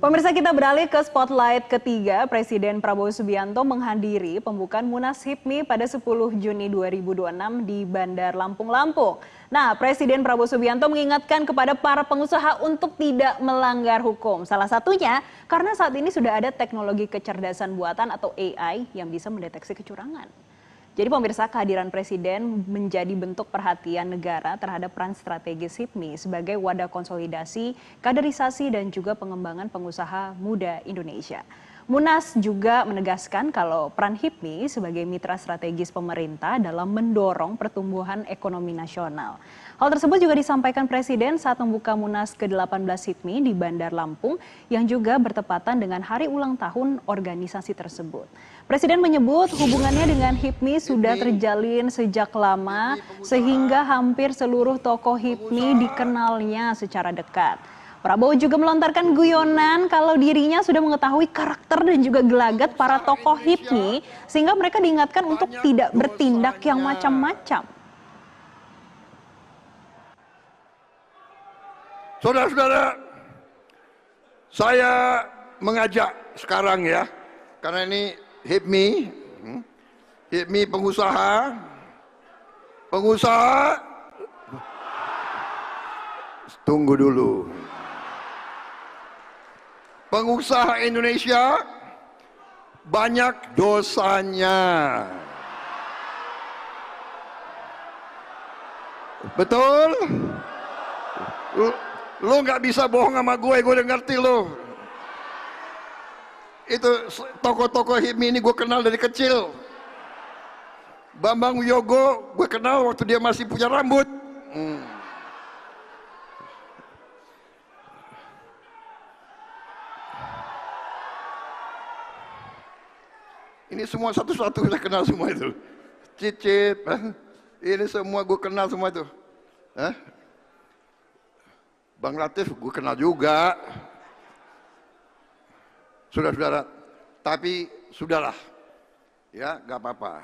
Pemirsa, kita beralih ke spotlight ketiga. Presiden Prabowo Subianto menghadiri pembukaan Munas HIPMI pada 10 Juni 2026 di Bandar Lampung, Lampung. Nah, Presiden Prabowo Subianto mengingatkan kepada para pengusaha untuk tidak melanggar hukum. Salah satunya karena saat ini sudah ada teknologi kecerdasan buatan atau AI yang bisa mendeteksi kecurangan. Jadi pemirsa, kehadiran Presiden menjadi bentuk perhatian negara terhadap peran strategis HIPMI sebagai wadah konsolidasi, kaderisasi, dan juga pengembangan pengusaha muda Indonesia. Munas juga menegaskan kalau peran HIPMI sebagai mitra strategis pemerintah dalam mendorong pertumbuhan ekonomi nasional. Hal tersebut juga disampaikan Presiden saat membuka Munas ke-18 HIPMI di Bandar Lampung yang juga bertepatan dengan hari ulang tahun organisasi tersebut. Presiden menyebut hubungannya dengan HIPMI sudah terjalin sejak lama sehingga hampir seluruh tokoh HIPMI dikenalnya secara dekat. Prabowo juga melontarkan guyonan kalau dirinya sudah mengetahui karakter dan juga gelagat para tokoh HIPMI sehingga mereka diingatkan untuk tidak bertindak yang macam-macam. Saudara-saudara, saya mengajak sekarang ya, karena ini HIPMI pengusaha, tunggu dulu. Pengusaha Indonesia banyak dosanya. Betul? Lu nggak bisa bohong sama gue udah ngerti lu. Itu tokoh-tokoh HIPMI ini gue kenal dari kecil. Bambang Wiyogo gue kenal waktu dia masih punya rambut. Ini semua satu-satu saya kenal semua itu. Cicip, ini semua gue kenal semua itu. Bang Latif gue kenal juga. Saudara-saudara, tapi sudahlah, ya gak apa-apa.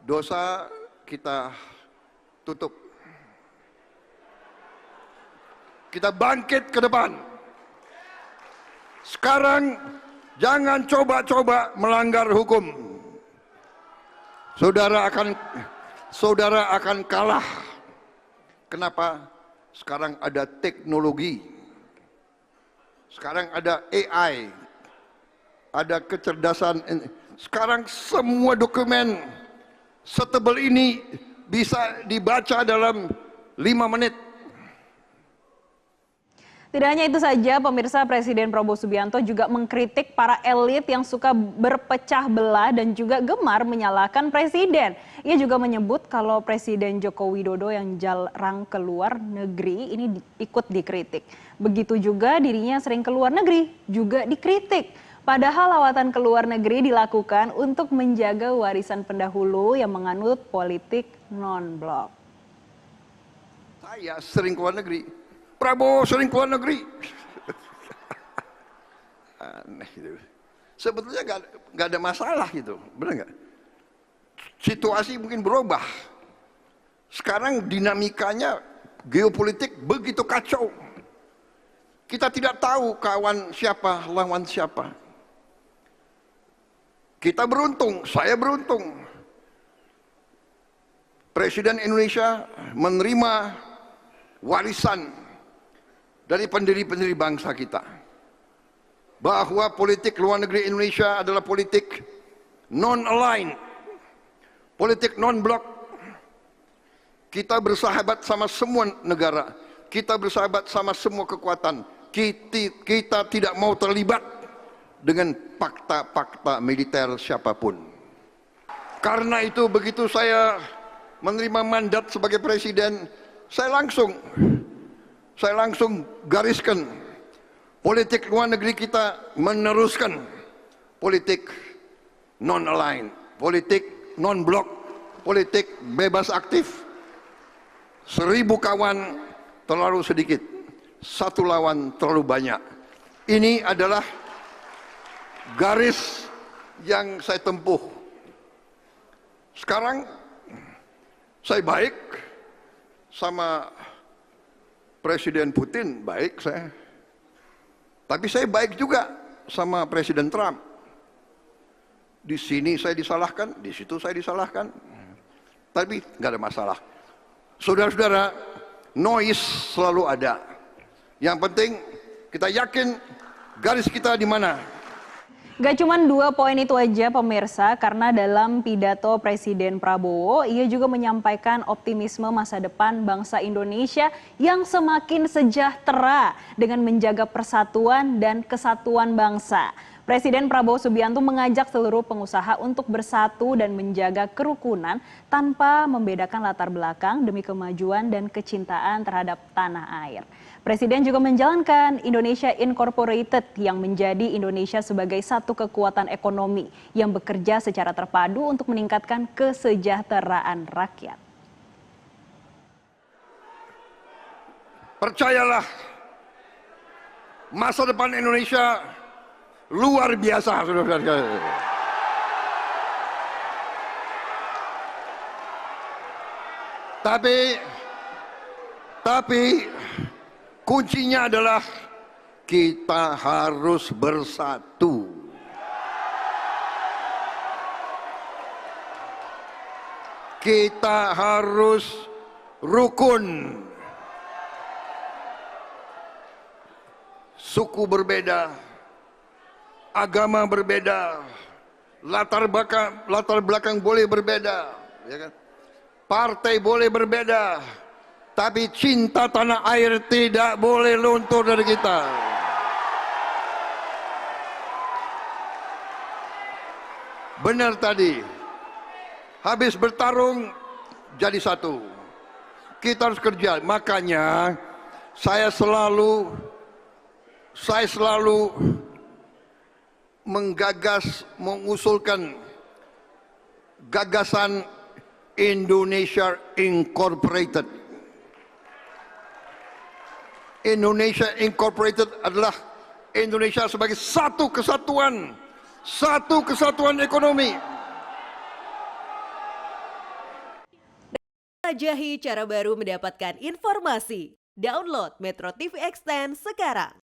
Dosa kita tutup. Kita bangkit ke depan. Sekarang jangan coba-coba melanggar hukum. Saudara akan kalah. Kenapa? Sekarang ada teknologi. Sekarang ada AI. Ada kecerdasan. Sekarang semua dokumen setebal ini bisa dibaca dalam 5 menit. Tidak hanya itu saja, pemirsa, Presiden Prabowo Subianto juga mengkritik para elit yang suka berpecah belah dan juga gemar menyalahkan Presiden. Ia juga menyebut kalau Presiden Joko Widodo yang jarang keluar negeri ini ikut dikritik. Begitu juga dirinya sering keluar negeri juga dikritik. Padahal lawatan ke luar negeri dilakukan untuk menjaga warisan pendahulu yang menganut politik non-blok. Saya sering keluar negeri. Prabowo sering keluar negeri. Aneh gitu. Sebetulnya nggak ada masalah gitu, benar nggak? Situasi mungkin berubah. Sekarang dinamikanya geopolitik begitu kacau. Kita tidak tahu kawan siapa, lawan siapa. Kita beruntung, saya beruntung. Presiden Indonesia menerima warisan dari pendiri-pendiri bangsa kita, bahwa politik luar negeri Indonesia adalah politik non-aligned, politik non-blok. Kita bersahabat sama semua negara, kita bersahabat sama semua kekuatan. Kita tidak mau terlibat dengan fakta-fakta militer siapapun. Karena itu begitu saya menerima mandat sebagai presiden, saya langsung gariskan politik luar negeri kita meneruskan politik non-aligned, politik non-blok, politik bebas aktif. 1000 kawan terlalu sedikit, 1 lawan terlalu banyak. Ini adalah garis yang saya tempuh. Sekarang saya baik sama Presiden Putin, baik saya. Tapi saya baik juga sama Presiden Trump. Di sini saya disalahkan, di situ saya disalahkan. Tapi nggak ada masalah. Saudara-saudara, noise selalu ada. Yang penting kita yakin garis kita di mana. Gak cuma 2 poin itu aja pemirsa, karena dalam pidato Presiden Prabowo, ia juga menyampaikan optimisme masa depan bangsa Indonesia yang semakin sejahtera dengan menjaga persatuan dan kesatuan bangsa. Presiden Prabowo Subianto mengajak seluruh pengusaha untuk bersatu dan menjaga kerukunan tanpa membedakan latar belakang demi kemajuan dan kecintaan terhadap tanah air. Presiden juga menjalankan Indonesia Incorporated yang menjadi Indonesia sebagai satu kekuatan ekonomi yang bekerja secara terpadu untuk meningkatkan kesejahteraan rakyat. Percayalah, masa depan Indonesia luar biasa, saudara-saudara. Tapi kuncinya adalah kita harus bersatu. Kita harus rukun. Suku berbeda, agama berbeda, latar belakang boleh berbeda, ya kan? Partai boleh berbeda, tapi cinta tanah air tidak boleh luntur dari kita. Benar tadi, habis bertarung jadi satu. Kita harus kerja, makanya saya selalu mengusulkan gagasan Indonesia Incorporated. Indonesia Incorporated adalah Indonesia sebagai satu kesatuan ekonomi. Jelajahi cara baru mendapatkan informasi. Download Metro TV Extend sekarang.